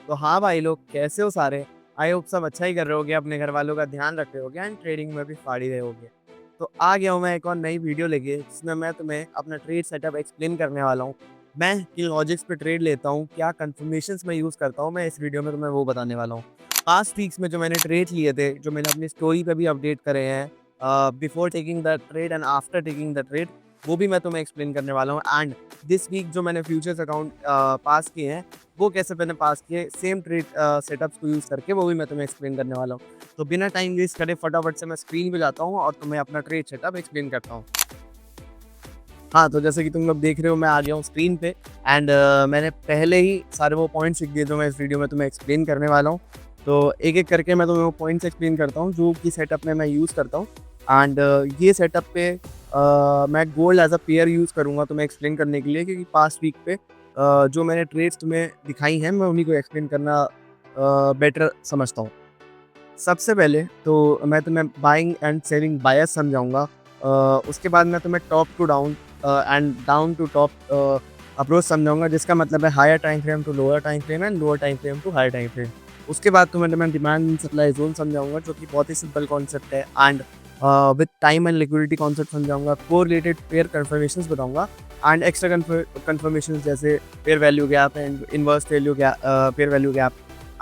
तो हाँ भाई लोग, कैसे हो सारे? आई होप सब अच्छा ही कर रहे होगे, अपने घर वालों का ध्यान रख रहे होगे एंड ट्रेडिंग में भी फाड़ी रहे होगे। तो आ गया हूँ मैं एक और नई वीडियो लेके, जिसमें मैं तुम्हें अपना ट्रेड सेटअप एक्सप्लेन करने वाला हूँ। मैं किन लॉजिक्स पे ट्रेड लेता हूँ, क्या कंफर्मेशंस मैं यूज़ करता हूँ, मैं इस वीडियो में तुम्हें वो बताने वाला हूँ। पास्ट वीक्स में जो मैंने ट्रेड लिए थे, जो मैंने अपनी स्टोरी पे भी अपडेट करे हैं, before taking the trade and after taking the trade, वो भी मैं तुम्हें एक्सप्लेन करने वाला हूँ। एंड दिस वीक जो मैंने फ्यूचर्स अकाउंट पास किए हैं, वो कैसे मैंने पास किए सेम ट्रेड सेटअप्स को यूज़ करके, वो भी मैं तुम्हें एक्सप्लेन करने वाला हूँ। तो बिना टाइम वेस्ट करे फटाफट से मैं स्क्रीन पे जाता हूँ और तुम्हें अपना ट्रेड सेटअप एक्सप्लेन करता हूँ। हाँ, तो जैसे कि तुम लोग देख रहे हो, मैं आ गया हूँ स्क्रीन पे एंड मैंने पहले ही सारे वो पॉइंट्स लिख दिए जो मैं इस वीडियो में तुम्हें एक्सप्लेन करने वाला हूँ। तो एक-एक करके मैं तुम्हें वो पॉइंट्स एक्सप्लेन करता हूँ जो कि सेटअप में मैं यूज़ करता हूँ। एंड ये सेटअप पे मैं gold as a pair use करूँगा तुम्हें एक्सप्लेन करने के लिए, क्योंकि पास्ट वीक पे जो मैंने ट्रेड्स तुम्हें दिखाई हैं, मैं उन्हीं को एक्सप्लेन करना बेटर समझता हूँ। सबसे पहले तो मैं तुम्हें बाइंग एंड सेलिंग बायस समझाऊँगा। उसके बाद मैं तुम्हें top to down and down to top approach समझाऊँगा, जिसका मतलब है higher time frame to lower time frame and lower time frame to higher time frame. उसके बाद तुम्हें डिमांड एंड सप्लाई ज़ोन समझाऊँगा, जो कि बहुत ही सिंपल कॉन्सेप्ट है। And with time and liquidity concept समझाऊँगा। कोरिलेटेड पेयर कन्फर्मेशंस बताऊँगा एंड एक्स्ट्रा कन्फर्मेशंस जैसे pair value gap and inverse pair value gap.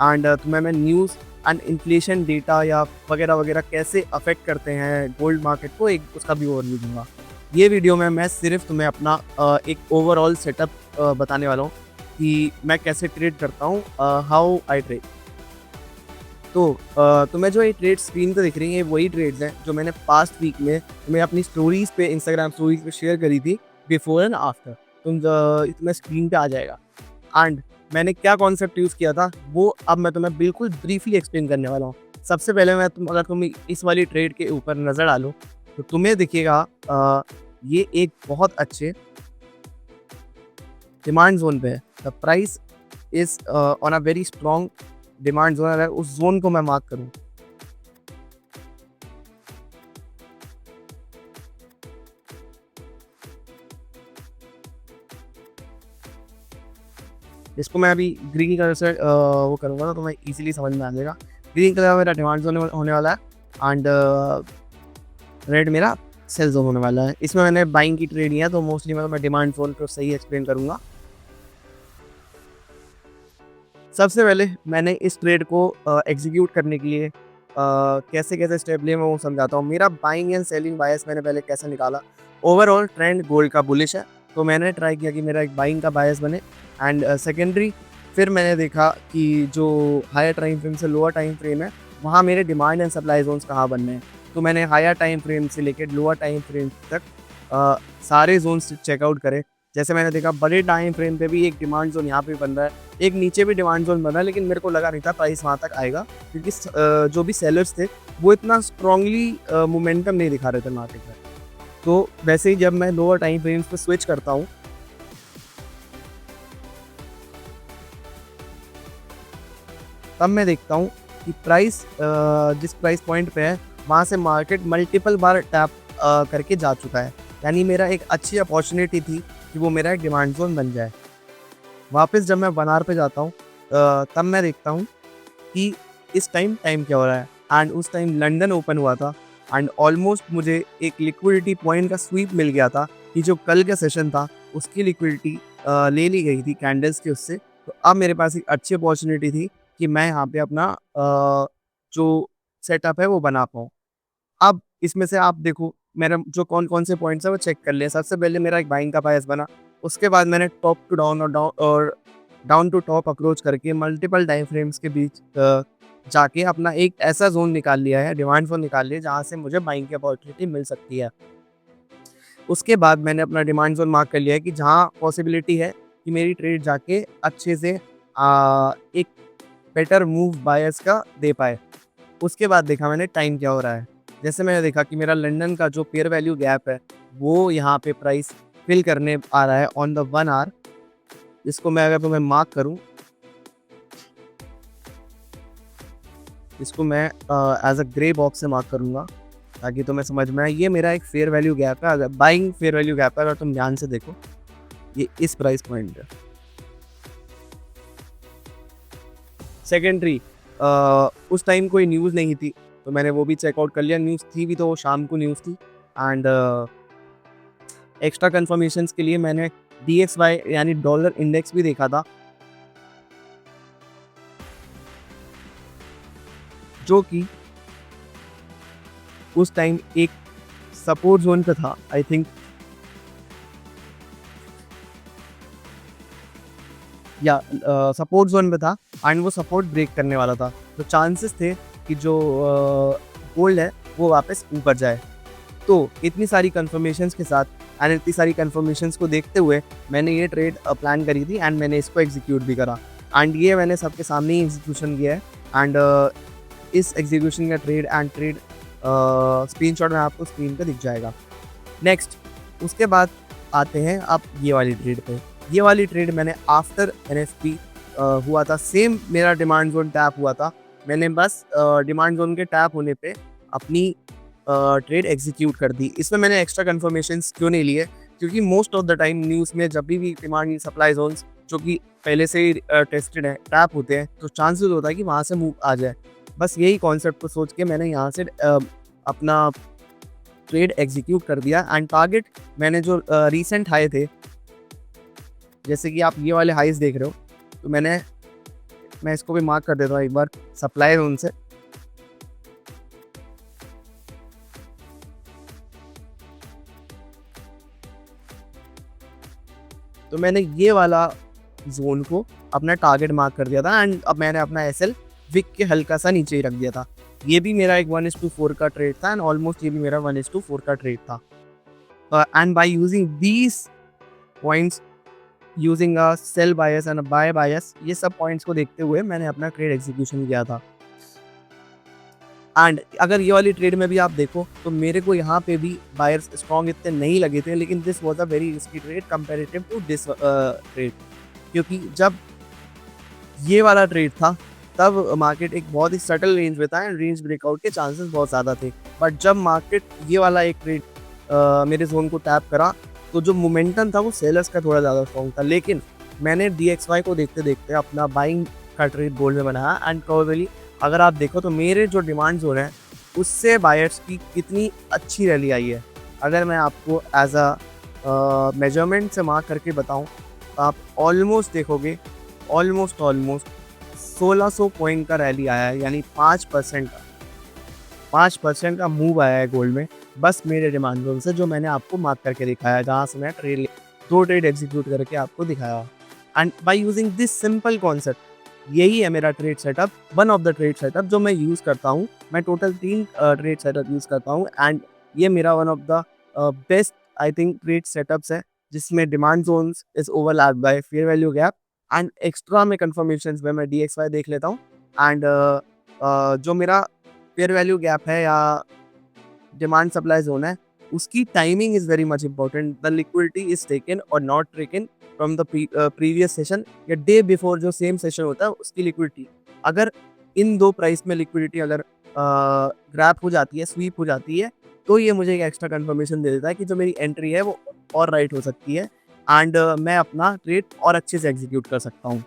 And तुम्हें मैं न्यूज़ एंड इन्फ्लेशन डेटा या वगैरह वगैरह कैसे अफेक्ट करते हैं गोल्ड मार्केट को, एक उसका भी ओवरव्यू दूंगा। ये वीडियो में मैं सिर्फ तुम्हें अपना एक ओवरऑल सेटअप बताने वाला हूँ कि मैं कैसे ट्रेड करता हूँ, हाउ आई ट्रेड। तो तुम्हें जो ये ट्रेड स्क्रीन पे दिख रही हैं, वही ट्रेड्स हैं जो मैंने पास्ट वीक में तुम्हें अपनी स्टोरीज पे, इंस्टाग्राम स्टोरीज पे शेयर करी थी, बिफोर एंड आफ्टर। तुम्हें स्क्रीन पे आ जाएगा। एंड मैंने क्या कॉन्सेप्ट यूज़ किया था, वो अब मैं तुम्हें बिल्कुल ब्रीफली एक्सप्लेन करने वाला हूँ। सबसे पहले अगर तुम इस वाली ट्रेड के ऊपर नज़र डालो, तो तुम्हें दिखेगा ये एक बहुत अच्छे डिमांड ज़ोन पे है। The price is on a very strong demand zone. अगर उस ज़ोन को मैं मार्क करूँ, इसको मैं अभी ग्रीन कलर से वो करूँगा, तो तुम्हें ईज़िली समझ में आ जाएगा। ग्रीन कलर मेरा डिमांड ज़ोन होने वाला है एंड रेड मेरा सेल ज़ोन होने वाला है। इसमें मैंने बाइंग की ट्रेड लिया, तो मोस्टली मैं डिमांड ज़ोन को सही एक्सप्लेन करूँगा। सबसे पहले मैंने इस ट्रेड को एग्जीक्यूट करने के लिए कैसे-कैसे स्टेप लिए, मैं वो समझाता हूँ। मेरा बाइंग एंड सेलिंग बायस मैंने पहले कैसे निकाला। ओवरऑल ट्रेंड गोल्ड का बुलिश है, तो मैंने ट्राई किया कि मेरा एक बाइंग का बायस बने। एंड सेकेंडरी फिर मैंने देखा कि जो हायर टाइम फ्रेम से लोअर टाइम फ्रेम है, वहाँ मेरे डिमांड एंड सप्लाई ज़ोन्स कहाँ बनने हैं। तो मैंने हायर टाइम फ्रेम से लेके लोअर टाइम फ्रेम तक सारे ज़ोन्स चेकआउट करे। जैसे मैंने देखा बड़े टाइम फ्रेम पे भी एक डिमांड ज़ोन यहाँ पे बन रहा है, एक नीचे भी डिमांड ज़ोन बना है, लेकिन मेरे को लगा नहीं था प्राइस वहाँ तक आएगा, क्योंकि जो भी सेलर्स थे वो इतना स्ट्रांगली मोमेंटम नहीं दिखा रहे थे मार्केट में। तो वैसे ही जब मैं लोअर टाइम फ्रेम्स पे स्विच करता हूँ, तब मैं देखता हूँ कि प्राइस जिस प्राइस पॉइंट पे है, वहाँ से मार्केट मल्टीपल बार टैप करके जा चुका है। यानी मेरा एक अच्छी अपॉर्चुनिटी थी कि वो मेरा एक डिमांड ज़ोन बन जाए। वापस जब मैं 1 आवर पे जाता हूँ, तब मैं देखता हूँ कि इस टाइम टाइम क्या हो रहा है। एंड उस टाइम लंदन ओपन हुआ था एंड ऑलमोस्ट मुझे एक लिक्विडिटी पॉइंट का स्वीप मिल गया था कि जो कल का सेशन था, उसकी लिक्विडिटी ले ली गई थी कैंडल्स के उससे। तो अब मेरे पास एक अच्छी अपॉर्चुनिटी थी कि मैं यहाँ पे अपना जो सेटअप है वो बना पाऊँ। अब इसमें से आप देखो, मेरा जो कौन-कौन से पॉइंट्स हैं वो चेक कर लिया। सबसे पहले मेरा एक बाइंग का बायस बना। उसके बाद मैंने टॉप टू डाउन और डाउन टू टॉप अप्रोच करके मल्टीपल टाइम फ्रेम्स के बीच जाके अपना एक ऐसा ज़ोन निकाल लिया है, डिमांड ज़ोन निकाल लिया है, जहाँ से मुझे बाइंग की अपॉर्चुनिटी मिल सकती है। उसके बाद मैंने अपना डिमांड ज़ोन मार्क कर लिया है कि जहाँ पॉसिबिलिटी है कि मेरी ट्रेड जाके अच्छे से एक बेटर मूव बायर्स का दे पाए। उसके बाद देखा मैंने टाइम क्या हो रहा है। जैसे मैंने देखा कि मेरा लंदन का जो पेयर वैल्यू गैप है, वो यहाँ पे प्राइस फिल करने आ रहा है ऑन द 1 आवर। इसको मैं अगर तुम्हें मार्क करूँ, इसको मैं एज़ अ ग्रे बॉक्स से मार्क करूँगा, ताकि तुम्हें समझ में आए। ये मेरा एक फेयर वैल्यू गैप है, अगर बाइंग फेयर वैल्यू गैप है, अगर तुम ध्यान से देखो, ये इस प्राइस पॉइंट पे। सेकेंडरी उस टाइम कोई न्यूज़ नहीं थी, तो मैंने वो भी चेकआउट कर लिया। न्यूज़ थी भी तो वो शाम को न्यूज़ थी। एंड एक्स्ट्रा कन्फर्मेशंस के लिए मैंने DXY यानी डॉलर इंडेक्स भी देखा था, जो कि उस टाइम एक सपोर्ट जोन पे था। आई थिंक या सपोर्ट जोन पे था एंड वो सपोर्ट ब्रेक करने वाला था। तो चांसेस थे कि जो गोल्ड है वो वापस ऊपर जाए। तो इतनी सारी कंफर्मेशंस के साथ एंड इतनी सारी कंफर्मेशंस को देखते हुए मैंने ये ट्रेड प्लान करी थी एंड मैंने इसको एग्जीक्यूट भी करा। एंड ये मैंने सबके सामने ही एग्जीक्यूशन किया है। एंड इस एग्जीक्यूशन का ट्रेड स्क्रीनशॉट में आपको स्क्रीन पे दिख जाएगा। नेक्स्ट उसके बाद आते हैं अब ये वाली ट्रेड पे। ये वाली ट्रेड मैंने आफ्टर NFP हुआ था, सेम मेरा डिमांड जोन टैप हुआ था। मैंने बस डिमांड जोन के टैप होने पे अपनी ट्रेड एग्जीक्यूट कर दी। इसमें मैंने एक्स्ट्रा कन्फर्मेशंस क्यों नहीं लिए, क्योंकि most of the time news में जब भी डिमांड सप्लाई जोन्स जो कि पहले से ही टेस्टेड है टैप होते हैं, तो चांसेस होता है कि वहाँ से मूव आ जाए। बस यही कॉन्सेप्ट को सोच के मैंने यहाँ से अपना ट्रेड एग्जीक्यूट कर दिया। एंड टारगेट मैंने जो रीसेंट हाई थे, जैसे कि आप ये वाले हाइज देख रहे हो, तो मैं इसको भी मार्क कर देता हूँ एक बार सप्लाई जोन से। तो मैंने ये वाला जोन को अपना टारगेट मार्क कर दिया था एंड अब मैंने अपना SL विक के हल्का सा नीचे ही रख दिया था। ये भी मेरा एक 1:4 का ट्रेड था एंड ऑलमोस्ट ये भी मेरा 1:4 का ट्रेड था। And by using these points, using a sell bias and a buy bias, ये सब पॉइंट्स को देखते हुए मैंने अपना ट्रेड एग्जीक्यूशन किया था। एंड अगर ये वाली ट्रेड में भी आप देखो तो मेरे को यहाँ पे भी बायर्स स्ट्रॉन्ग इतने नहीं लगे थे, लेकिन this was a very risky trade comparative to this trade, क्योंकि जब ये वाला ट्रेड था तब मार्केट एक बहुत ही सटल रेंज में था एंड रेंज ब्रेकआउट के चांसेस बहुत ज़्यादा थे। बट जब मार्केट ये वाला एक ट्रेड मेरे जोन को टैप करा, तो जो मोमेंटम था वो सेलर्स का थोड़ा ज़्यादा स्ट्रॉन्ग था। लेकिन मैंने DXY को देखते देखते अपना बाइंग का ट्रेड गोल्ड में बनाया एंड प्रोबेबली अगर आप देखो तो मेरे जो डिमांड जोन है उससे बायर्स की कितनी अच्छी रैली आई है। अगर मैं आपको एज अ मेजरमेंट से मार्क करके बताऊं तो आप ऑलमोस्ट देखोगे ऑलमोस्ट 1600 पॉइंट का रैली आया है, यानी 5% का मूव आया है गोल्ड में, बस मेरे डिमांड जोन से, जो मैंने आपको मार्क करके दिखाया, जहाँ से मैं दो ट्रेड एग्जीक्यूट करके आपको दिखाया। And by using this simple concept, यही है मेरा trade setup, one of the trade setup जो मैं यूज़ करता हूँ। मैं टोटल 3 ट्रेड सेटअप यूज़ करता हूँ एंड ये मेरा one of the best I think trade setups है, जिसमें demand zones is overlapped by fair value gap and extra में कन्फर्मेशंस में मैं DXY देख लेता हूँ। एंड जो मेरा फेयर वैल्यू गैप है या डिमांड सप्लाई जोन है, उसकी timing is very much important. The liquidity is taken और not taken from the previous session या डे बिफोर जो सेम सेशन होता है उसकी लिक्विडिटी। अगर इन दो प्राइस में लिक्विडिटी अगर ग्रैप हो जाती है, स्वीप हो जाती है, तो ये मुझे एक एक्स्ट्रा कंफर्मेशन दे देता है कि जो मेरी एंट्री है वो और राइट हो सकती है एंड मैं अपना ट्रेड और अच्छे से एग्जीक्यूट कर सकता हूँ।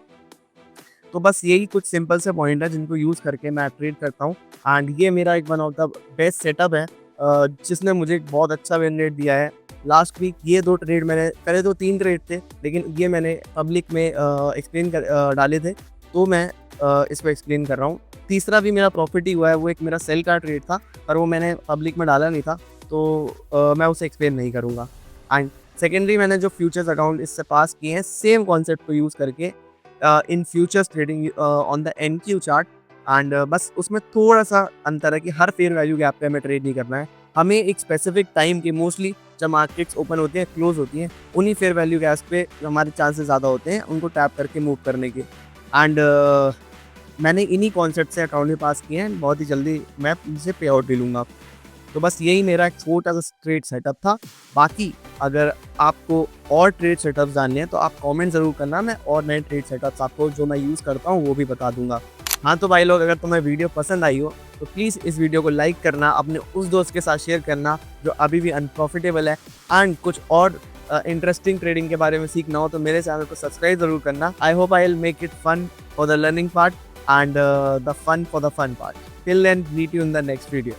तो बस यही कुछ सिंपल से पॉइंट है जिनको यूज़ करके मैं ट्रेड करता हूँ एंड ये मेरा एक one of the best setup है जिसने मुझे एक बहुत अच्छा विन रेट दिया है। लास्ट वीक ये 2 ट्रेड मैंने करे, तो 3 ट्रेड थे, लेकिन ये मैंने पब्लिक में एक्सप्लेन कर डाले थे, तो मैं इसको एक्सप्लेन कर रहा हूँ। तीसरा भी मेरा प्रॉफिट ही हुआ है, वो एक मेरा सेल का ट्रेड था, पर वो मैंने पब्लिक में डाला नहीं था, तो मैं उसे एक्सप्लेन नहीं करूँगा। एंड सेकेंडरी मैंने जो फ्यूचर्स अकाउंट इससे पास किए हैं सेम कॉन्सेप्ट को यूज़ करके इन futures trading on the NQ chart and बस उसमें थोड़ा सा अंतर है कि हर फेयर वैल्यू गैप पे हमें ट्रेड नहीं करना है, हमें एक स्पेसिफिक टाइम की, मोस्टली जब मार्केट्स ओपन होती हैं क्लोज होती हैं, उन्हीं फेयर वैल्यू गैप्स पे हमारे चांसेस ज़्यादा होते हैं उनको टैप करके मूव करने के। एंड मैंने इन्हीं कॉन्सेप्ट से अकाउंट में पास किए हैं, बहुत ही जल्दी मैं इनसे पे आउट भी लूँगा। तो बस यही मेरा एक छोटा सा ट्रेड सेटअप था। बाकी अगर आपको और ट्रेड सेटअप जानने हैं तो आप कमेंट ज़रूर करना, मैं और नए ट्रेड सेटअप्स आपको जो मैं यूज़ करता हूँ वो भी बता दूंगा। हाँ तो भाई लोग, अगर तुम्हें वीडियो पसंद आई हो तो प्लीज़ इस वीडियो को लाइक करना, अपने उस दोस्त के साथ शेयर करना जो अभी भी अनप्रॉफिटेबल है, एंड कुछ और इंटरेस्टिंग ट्रेडिंग के बारे में सीखना हो तो मेरे चैनल को सब्सक्राइब ज़रूर करना। I hope I will make it fun for the learning part. and the fun for the fun part. Till then, meet you in the next video.